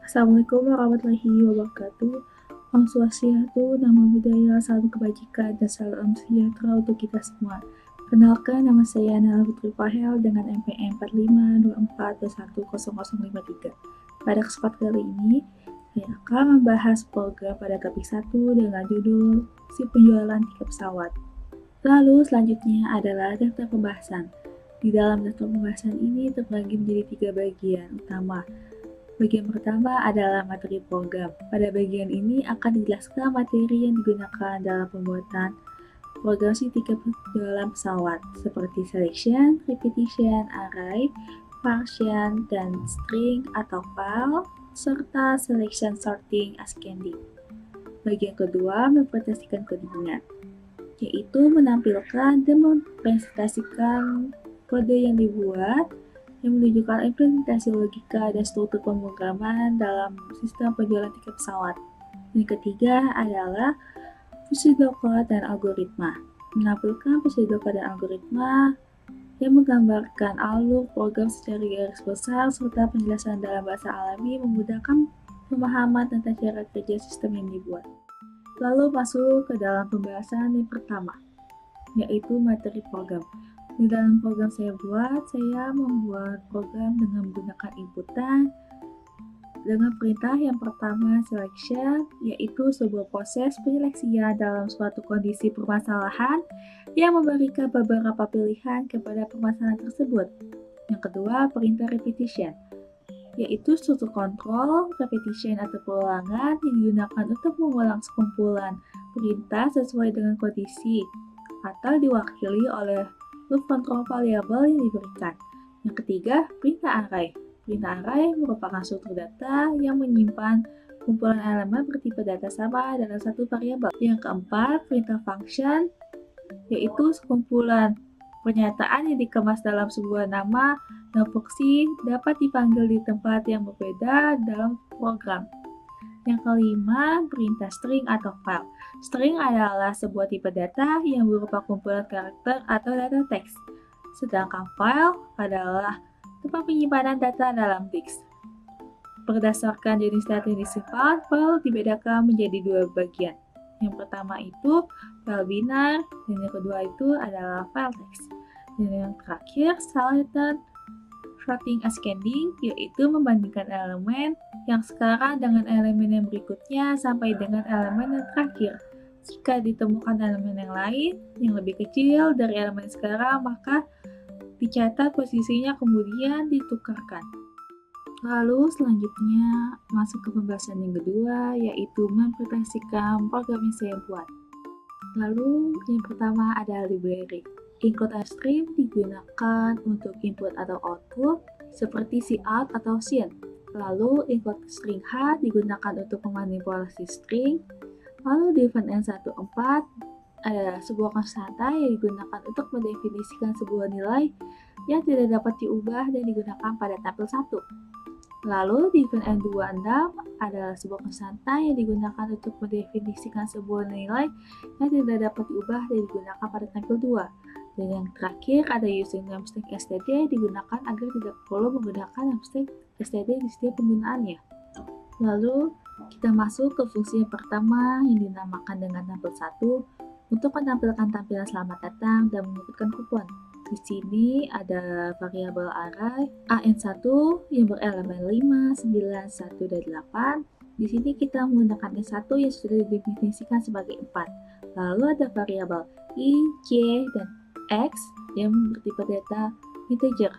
Assalamualaikum warahmatullahi wabarakatuh. Om Swastiastu, Namo Buddhaya, salam kebajikan dan salam sejahtera untuk kita semua. Kenalkan, nama saya Nala Putri Fahel dengan NPM 4524210053. Pada kesempatan kali ini, saya akan membahas program pada topik 1 dengan judul Si Penjualan Tiket Pesawat. Lalu selanjutnya adalah daftar pembahasan. Di dalam daftar pembahasan ini terbagi menjadi 3 bagian utama. Bagian pertama adalah materi program. Pada bagian ini akan dijelaskan materi yang digunakan dalam pembuatan program si tiket penjualan pesawat, seperti selection, repetition, array, function, dan string atau file, serta selection, sorting, ascending. Bagian kedua mempresentasikan codingan, yaitu menampilkan dan mempresentasikan kode yang dibuat yang menunjukkan implementasi logika dan struktur pemrograman dalam sistem penjualan tiket pesawat. Yang ketiga adalah pseudocode dan algoritma. Menampilkan pseudocode dan algoritma yang menggambarkan alur program secara garis besar serta penjelasan dalam bahasa alami memudahkan pemahaman tentang cara kerja sistem yang dibuat. Lalu masuk ke dalam pembahasan yang pertama, yaitu materi program. Di dalam program saya membuat program dengan menggunakan inputan dengan perintah yang pertama selection, yaitu sebuah proses penyeleksian dalam suatu kondisi permasalahan yang memberikan beberapa pilihan kepada permasalahan tersebut. Yang kedua, perintah repetition, yaitu struktur kontrol repetition atau pengulangan yang digunakan untuk mengulang sekumpulan perintah sesuai dengan kondisi atau diwakili oleh loop control variabel yang diberikan. Yang ketiga, perintah array. Perintah array merupakan struktur data yang menyimpan kumpulan elemen bertipe data sama dalam satu variabel. Yang keempat, perintah function, yaitu sekumpulan pernyataan yang dikemas dalam sebuah nama dan fungsi dapat dipanggil di tempat yang berbeda dalam program. Yang kelima, perintah string atau file. String adalah sebuah tipe data yang berupa kumpulan karakter atau data teks. Sedangkan file adalah tempat penyimpanan data dalam disk. Berdasarkan jenis data yang disimpan, file dibedakan menjadi dua bagian. Yang pertama itu file binar, dan yang kedua itu adalah file teks. Dan yang terakhir, selection, sorting, ascending, yaitu membandingkan elemen yang sekarang dengan elemen yang berikutnya sampai dengan elemen yang terakhir. Jika ditemukan elemen yang lain yang lebih kecil dari elemen sekarang, maka dicatat posisinya kemudian ditukarkan. Lalu selanjutnya masuk ke pembahasan yang kedua, yaitu mempresentasikan program yang saya buat. Lalu yang pertama ada library. Include and stream digunakan untuk input atau output seperti cout atau scene. Lalu include string h digunakan untuk memanipulasi string. Lalu define n14 adalah sebuah konstanta yang digunakan untuk mendefinisikan sebuah nilai yang tidak dapat diubah dan digunakan pada tabel 1. Lalu define n26 adalah sebuah konstanta yang digunakan untuk mendefinisikan sebuah nilai yang tidak dapat diubah dan digunakan pada tabel 2. Dan yang terakhir ada using namespace std digunakan agar tidak perlu menggunakan namespace std di setiap penggunaannya. Lalu kita masuk ke fungsi yang pertama yang dinamakan dengan tampil 1 untuk menampilkan tampilan selamat datang dan menyebutkan kupon. Di sini ada variabel array an1 yang berelemen 5, 9, 1, dan 8. Di sini kita menggunakan n1 yang sudah didefinisikan sebagai 4. Lalu ada variabel i, j, dan x yang bertipe data integer.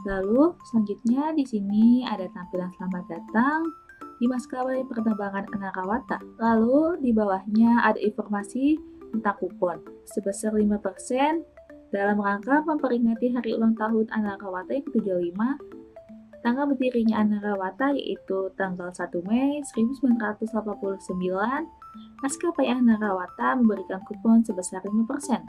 Lalu selanjutnya di sini ada tampilan selamat datang di maskapai penerbangan Anarawata. Lalu di bawahnya ada informasi tentang kupon sebesar 5% dalam rangka memperingati hari ulang tahun Anarawata yang ke-75. Tanggal berdirinya Anarawata yaitu tanggal 1 Mei 1989. Maskapai Anarawata memberikan kupon sebesar 5%.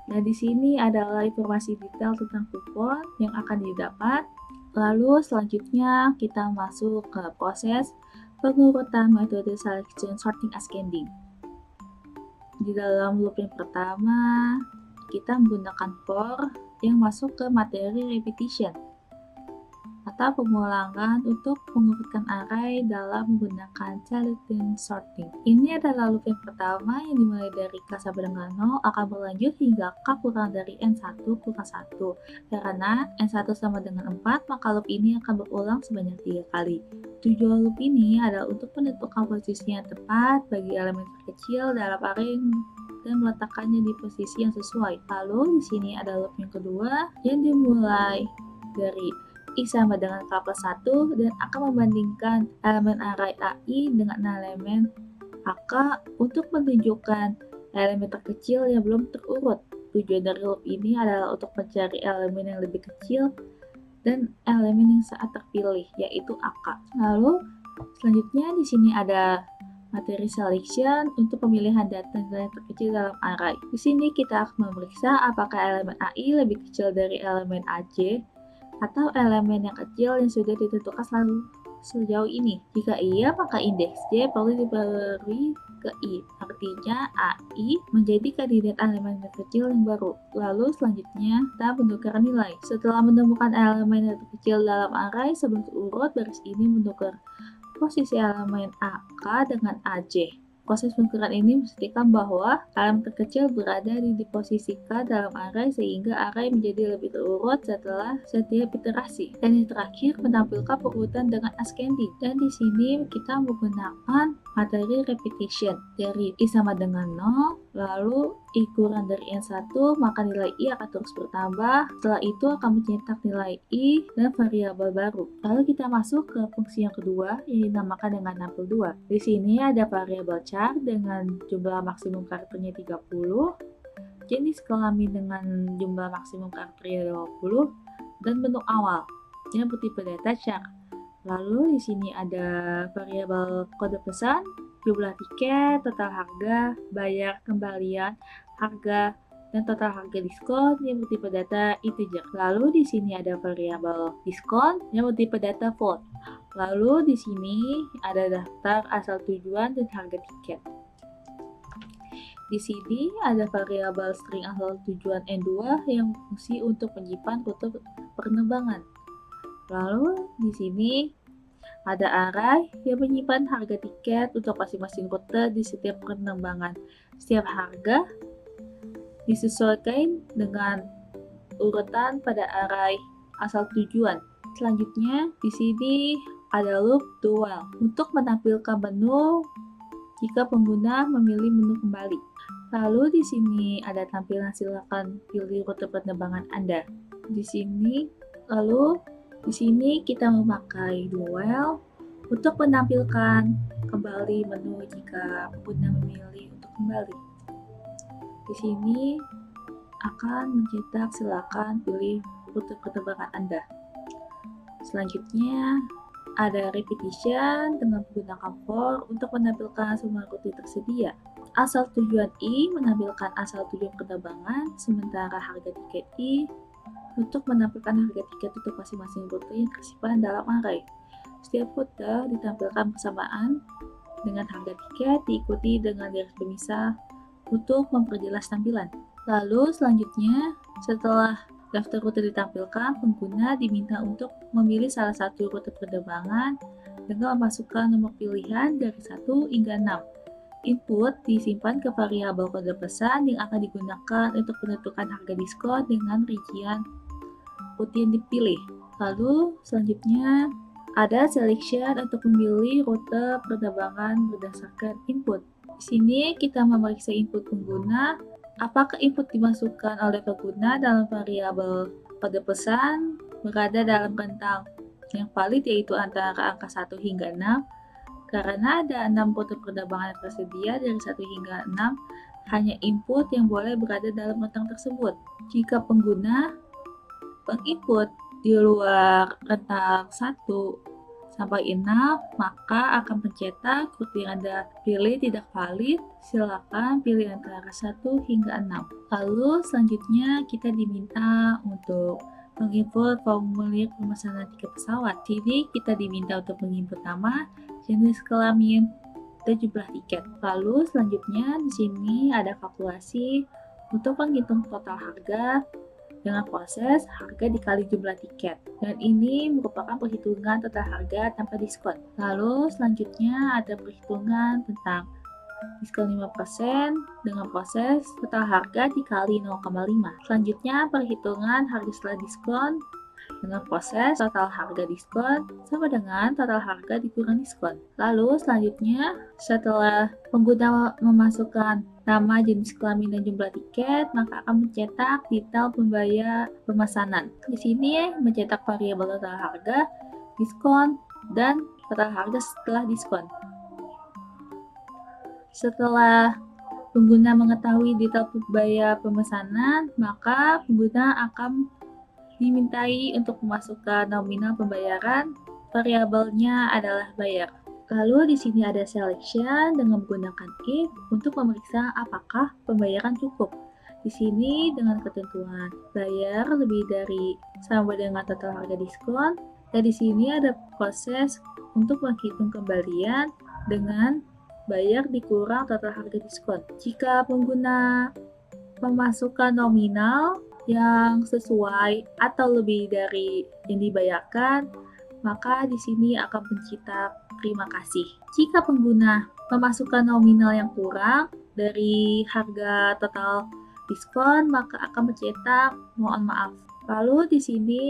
Nah, di sini adalah informasi detail tentang kupon yang akan didapat. Lalu selanjutnya kita masuk ke proses pengurutan metode selection, sorting, ascending. Di dalam loop yang pertama, kita menggunakan for yang masuk ke materi repetition. atau pemulangan untuk mengurutkan array dalam menggunakan Chiltern sorting. Ini adalah loop yang pertama yang dimulai dari K sampai dengan 0 akan berlanjut hingga K kurang dari N1 kurang 1. Karena N1 sama dengan 4, maka loop ini akan berulang sebanyak 3 kali. Tujuan loop ini adalah untuk menentukan posisi yang tepat bagi elemen terkecil dalam array dan meletakkannya di posisi yang sesuai. Lalu di sini ada loop yang kedua yang dimulai dari I sama dengan K plus 1 dan akan membandingkan elemen array AI dengan elemen AK untuk menunjukkan elemen terkecil yang belum terurut. Tujuan dari loop ini adalah untuk mencari elemen yang lebih kecil dan elemen yang saat terpilih, yaitu AK. Lalu selanjutnya di sini ada materi selection untuk pemilihan data nilai terkecil dalam array. Di sini kita akan memeriksa apakah elemen AI lebih kecil dari elemen AJ atau elemen yang kecil yang sudah ditentukan sejauh ini. Jika iya, maka indeks J perlu diberi ke I. Artinya AI menjadi kandidat elemen terkecil yang baru. Lalu selanjutnya kita menukar nilai. Setelah menemukan elemen yang terkecil dalam array sebelum terurut, baris ini menukar posisi elemen AK dengan AJ. Proses penukaran ini memastikan bahwa elemen terkecil berada di posisi K dalam array sehingga array menjadi lebih terurut setelah setiap iterasi. Dan yang terakhir menampilkan perurutan dengan ascending. Dan di sini kita menggunakan materi repetition dari I sama dengan 0, lalu I kurang dari N1, maka nilai I akan terus bertambah. Setelah itu akan mencetak nilai I dan variabel baru. Lalu kita masuk ke fungsi yang kedua yang dinamakan dengan nampil 2. Di sini ada variabel char dengan jumlah maksimum karakternya 30, jenis kelamin dengan jumlah maksimum karakternya 20, dan bentuk awal yang bertipe data char. Lalu di sini ada variabel kode pesan, jumlah tiket, total harga, bayar, kembalian, harga, dan total harga diskon yang bertipe data integer. Lalu di sini ada variabel diskon yang bertipe data float. Lalu di sini ada daftar asal tujuan dan harga tiket. Di sini ada variabel string asal tujuan N2 yang berfungsi untuk menyimpan rute penerbangan. Lalu di sini ada array yang menyimpan harga tiket untuk masing-masing rute di setiap penerbangan. Setiap harga disesuaikan dengan urutan pada array asal tujuan. Selanjutnya di sini ada loop do while untuk menampilkan menu jika pengguna memilih menu kembali. Lalu di sini ada tampilan silakan pilih rute penerbangan Anda. Di sini kita memakai do while untuk menampilkan kembali menu jika pengguna memilih untuk kembali. Di sini akan mencetak silakan pilih rute penerbangan Anda. Selanjutnya ada repetition dengan menggunakan for untuk menampilkan semua rute tersedia. Asal tujuan I menampilkan asal tujuan penerbangan, sementara harga tiket I untuk menampilkan harga tiket untuk masing-masing rute yang tersimpan dalam array. Setiap rute ditampilkan bersamaan dengan harga tiket diikuti dengan garis pemisah untuk memperjelas tampilan. Lalu selanjutnya, setelah daftar rute ditampilkan, pengguna diminta untuk memilih salah satu rute penerbangan dengan memasukkan nomor pilihan dari 1 hingga 6. Input disimpan ke variabel kode pesan yang akan digunakan untuk menentukan harga diskon dengan rincian rute yang dipilih. Lalu selanjutnya ada selection untuk memilih rute penerbangan berdasarkan input. Di sini kita memeriksa input pengguna, apakah input dimasukkan oleh pengguna dalam variabel kode pesan berada dalam rentang yang valid yaitu antara angka 1 hingga 6. Karena ada 6 rute penerbangan tersedia dari 1 hingga 6, hanya input yang boleh berada dalam rentang tersebut. Jika pengguna menginput di luar rentang 1 sampai 6, maka akan mencetak rute yang Anda pilih tidak valid. Silakan pilih antara 1 hingga 6. Lalu selanjutnya kita diminta untuk menginput formulir pemesanan tiket pesawat. Sini kita diminta untuk menginput nama, jenis kelamin, dan jumlah tiket. Lalu selanjutnya di sini ada kalkulasi untuk menghitung total harga, dengan proses harga dikali jumlah tiket. Dan ini merupakan perhitungan total harga tanpa diskon. Lalu selanjutnya ada perhitungan tentang diskon 5% dengan proses total harga dikali 0,5. Selanjutnya perhitungan harga setelah diskon dengan proses total harga diskon sama dengan total harga dikurang diskon. Lalu selanjutnya setelah pengguna memasukkan nama, jenis kelamin, dan jumlah tiket, maka akan mencetak detail pembayar pemesanan. Di sini mencetak variabel total harga, diskon, dan total harga setelah diskon. Setelah pengguna mengetahui detail pembayar pemesanan, maka pengguna akan dimintai untuk memasukkan nominal pembayaran, variabelnya adalah bayar. Lalu di sini ada selection dengan menggunakan if untuk memeriksa apakah pembayaran cukup. Di sini dengan ketentuan bayar lebih dari sama dengan total harga diskon, dan di sini ada proses untuk menghitung kembalian dengan bayar dikurang total harga diskon. Jika pengguna memasukkan nominal yang sesuai atau lebih dari yang dibayarkan, maka di sini akan mencetak terima kasih. Jika pengguna memasukkan nominal yang kurang dari harga total diskon, maka akan mencetak mohon maaf. Lalu di sini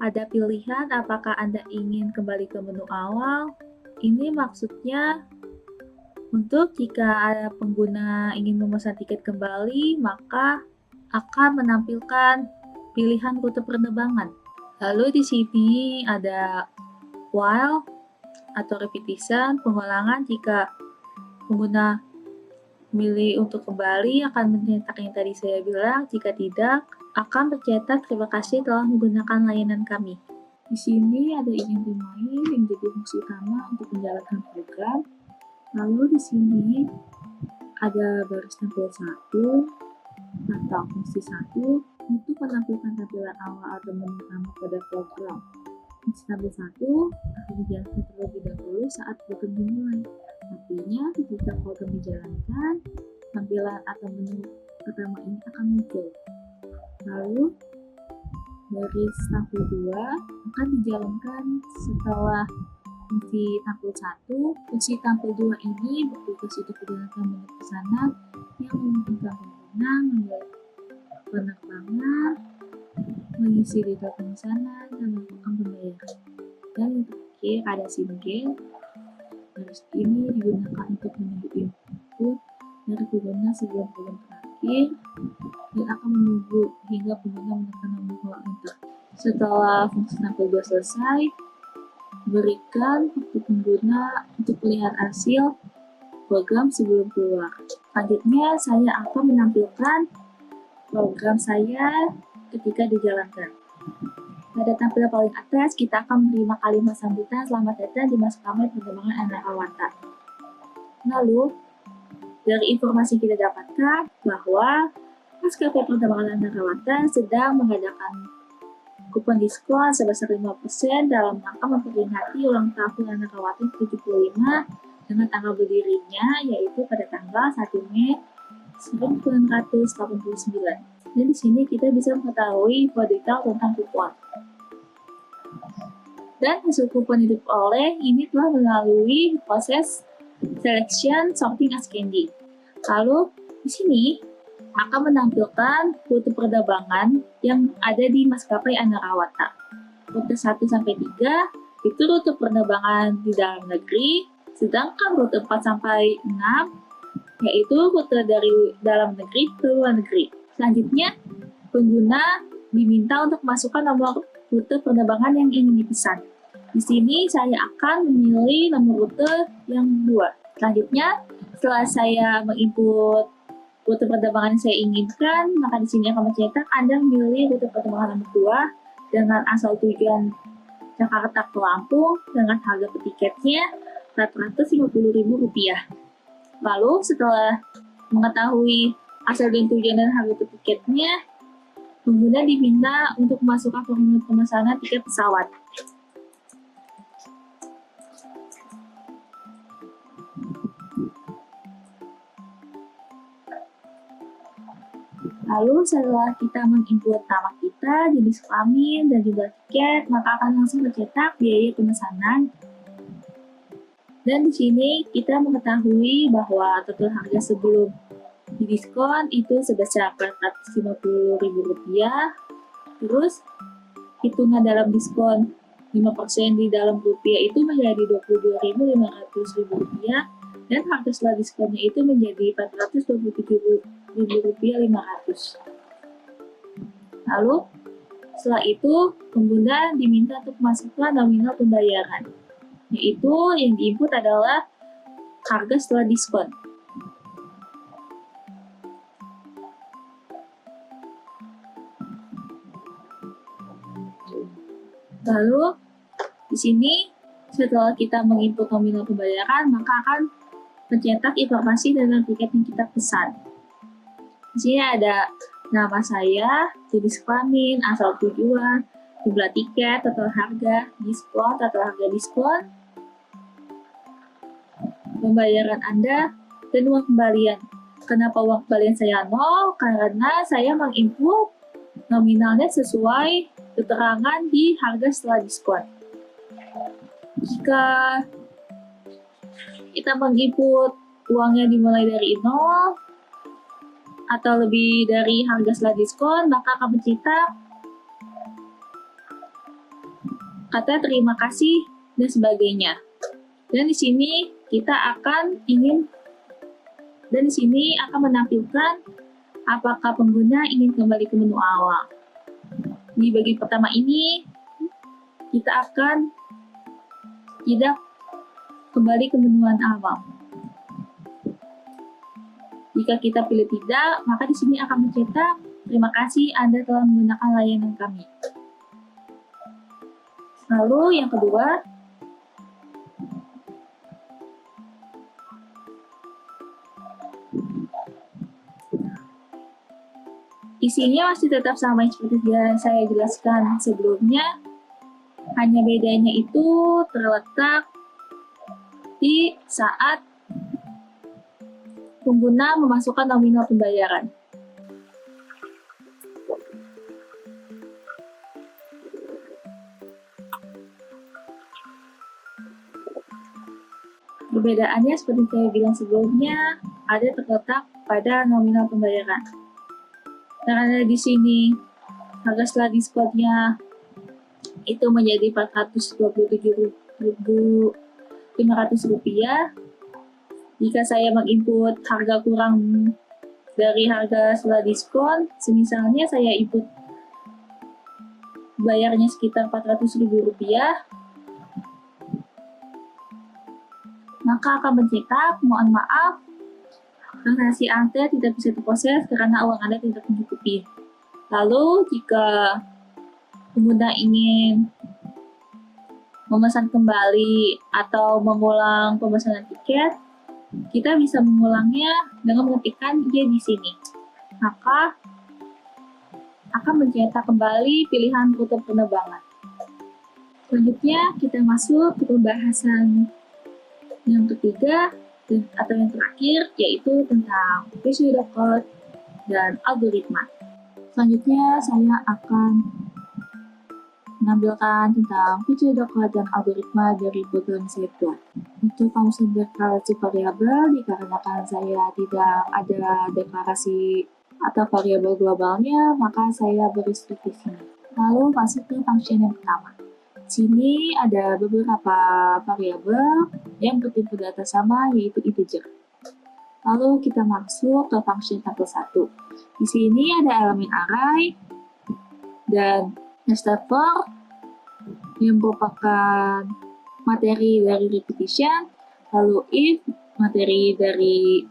ada pilihan apakah Anda ingin kembali ke menu awal. Ini maksudnya untuk jika ada pengguna ingin memesan tiket kembali, maka akan menampilkan pilihan rute penerbangan. Lalu di sini ada while atau repetition, pengulangan. Jika pengguna memilih untuk kembali akan mencetak yang tadi saya bilang, jika tidak akan mencetak terima kasih telah menggunakan layanan kami. Di sini ada ingin remind yang jadi fungsi utama untuk menjalankan program. Lalu di sini ada baris tampil 1 atau fungsi 1 untuk menampilkan tampilan awal atau menu utama pada program. Fungsi tampil 1 akan dijalankan terlebih dahulu saat program dimulai. Artinya, ketika program dijalankan, tampilan atau menu pertama ini akan muncul. Lalu, baris tampil 2 akan dijalankan setelah fungsi tampil 1. Fungsi tampil 2 ini bertugas untuk menjalankan menu pesanan yang memungkinkan pengguna memilih penerbangan, mengisi detail pemesanan, dan melakukan pembayaran. Dan yang terakhir ada single. Baris ini digunakan untuk menunggu input dari pengguna sebelum program terakhir dan akan menunggu hingga pengguna menekan tombol enter. Setelah fungsi tampil 2 selesai, berikan waktu pengguna untuk melihat hasil program sebelum keluar. Selanjutnya, saya akan menampilkan program saya ketika dijalankan. Pada tampilan paling atas, kita akan menerima kalimat sambutan selamat datang di maskapai penerbangan Anarawata. Lalu, dari informasi kita dapatkan bahwa maskapai penerbangan Anarawata sedang mengadakan kupon diskon sebesar 5% dalam rangka memperingati ulang tahun Anarawata 75 dengan tanggal berdirinya yaitu pada tanggal 1 Mei 1989. Dan di sini kita bisa mengetahui info detail tentang kupon. Dan hasil kupon yang diperoleh ini telah melalui proses selection, sorting, and scanning. Lalu di sini akan menampilkan rute penerbangan yang ada di maskapai Anarawata. Rute 1 sampai 3 itu rute penerbangan di dalam negeri, sedangkan rute 4 sampai 6 yaitu rute dari dalam negeri ke luar negeri. Selanjutnya, pengguna diminta untuk masukkan nomor rute penerbangan yang ingin dipesan. Di sini saya akan memilih nomor rute yang 2. Selanjutnya, setelah saya menginput rute penerbangan yang saya inginkan, maka di sini akan mencetak Anda memilih rute penerbangan nomor 2 dengan asal tujuan Jakarta ke Lampung dengan harga per tiketnya Rp450.000. Lalu setelah mengetahui asal dan tujuan dan harga per tiketnya, pengguna diminta untuk memasukkan formulir pemesanan tiket pesawat. Lalu setelah kita menginput nama kita, jenis kelamin, dan jumlah tiket, maka akan langsung mencetak biaya pemesanan. Dan di sini kita mengetahui bahwa total harga sebelum didiskon itu sebesar Rp450.000. Terus hitungan dalam diskon 5% di dalam rupiah itu menjadi Rp22.500, dan harga setelah diskonnya itu menjadi Rp427.500. Lalu setelah itu pengguna diminta untuk memasukkan nominal pembayaran, yaitu yang diinput adalah harga setelah diskon. Lalu di sini setelah kita menginput nominal pembayaran, maka akan mencetak informasi dalam tiket yang kita pesan. Di sini ada nama saya, jenis kelamin, asal tujuan, jumlah tiket, total harga, diskon, total harga diskon, pembayaran Anda, dan uang kembalian. Kenapa uang kembalian saya 0? Karena saya menginput nominalnya sesuai keterangan di harga setelah diskon. Jika kita menginput uangnya dimulai dari 0 atau lebih dari harga setelah diskon, maka akan mencetak kata terima kasih dan sebagainya. Dan di sini akan menampilkan apakah pengguna ingin kembali ke menu awal. Di bagian pertama ini kita akan tidak kembali ke menu awal. Jika kita pilih tidak, maka di sini akan mencetak terima kasih Anda telah menggunakan layanan kami. Lalu yang kedua, isinya masih tetap sama seperti yang saya jelaskan sebelumnya, hanya bedanya itu terletak di saat pengguna memasukkan nominal pembayaran. Perbedaannya seperti saya bilang sebelumnya, ada terletak pada nominal pembayaran. Karena di sini harga setelah diskonnya itu menjadi Rp427.500. Jika saya menginput harga kurang dari harga setelah diskon, semisalnya saya input bayarnya sekitar Rp400.000, maka akan mencetak, mohon maaf, transaksi Anda tidak bisa diproses karena uang Anda tidak mencukupi. Lalu, jika pengguna ingin memesan kembali atau mengulang pemesanan tiket, kita bisa mengulangnya dengan mengetikkan Y di sini. Maka akan mencetak kembali pilihan rute penerbangan. Selanjutnya kita masuk ke pembahasan yang ketiga atau yang terakhir, yaitu tentang pseudocode dan algoritma. Selanjutnya saya akan menampilkan tentang pseudocode dan algoritma dari program saya buat. Untuk fungsi deklarasi variabel, dikarenakan saya tidak ada deklarasi atau variabel globalnya, maka saya beri strip di sini. Lalu masuk ke function yang pertama. Di sini ada beberapa variabel yang bertipe data sama, yaitu integer. Lalu kita masuk ke function sampel 1. Di sini ada elemen array dan nested for yang merupakan materi dari repetition, lalu if materi dari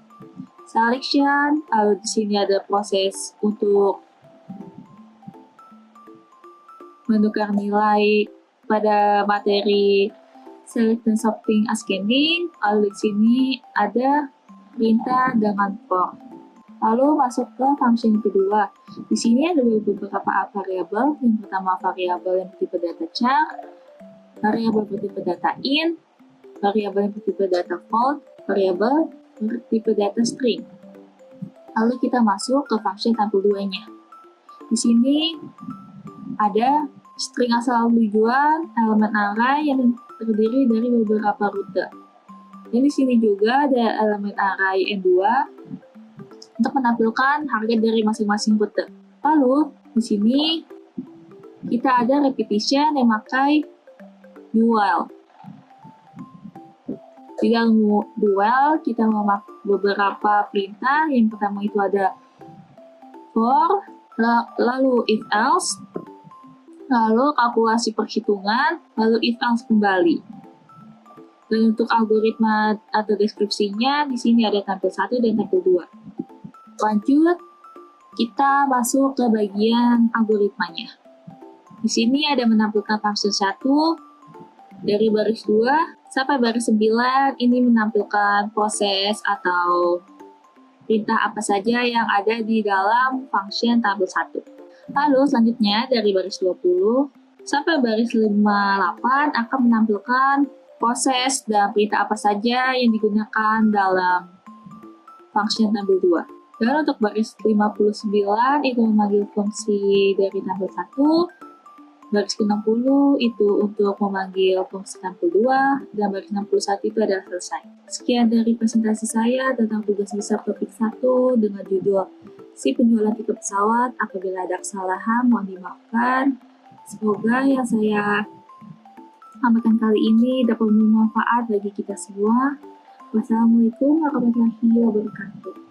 selection, lalu di sini ada proses untuk menukar nilai pada materi select dan sorting ascending, lalu di sini ada perintah dengan for. Lalu masuk ke function kedua. Di sini ada beberapa variabel. Yang pertama variabel yang bertipe data char, variabel bertipe data int, variabel yang bertipe data float, variabel bertipe data string. Lalu kita masuk ke function tampil 2-nya. Di sini ada string asal tujuan, elemen array yang terdiri dari beberapa rute. Dan di sini juga ada elemen array N2 untuk menampilkan harga dari masing-masing rute. Lalu di sini kita ada repetition yang memakai do while. Di dalam do while kita memakai beberapa perintah. Yang pertama itu ada for, lalu if else, lalu kalkulasi perhitungan, lalu if else kembali. Dan untuk algoritma atau deskripsinya, di sini ada tampil 1 dan tampil 2. Lanjut, kita masuk ke bagian algoritmanya. Di sini ada menampilkan function 1, dari baris 2 sampai baris 9, ini menampilkan proses atau perintah apa saja yang ada di dalam function tampil 1. Lalu selanjutnya dari baris 20 sampai baris 58 akan menampilkan proses dan perintah apa saja yang digunakan dalam function tampil 2. Dan untuk baris 59 itu memanggil fungsi dari tampil 1, baris 60 itu untuk memanggil fungsi tampil 2, dan baris 61 itu adalah selesai. Sekian dari presentasi saya tentang tugas besar topik 1 dengan judul Si Penjualan Tiket Pesawat. Apabila ada kesalahan, mohon dimaafkan. Semoga yang saya sampaikan kali ini dapat bermanfaat bagi kita semua. Wassalamualaikum warahmatullahi wabarakatuh.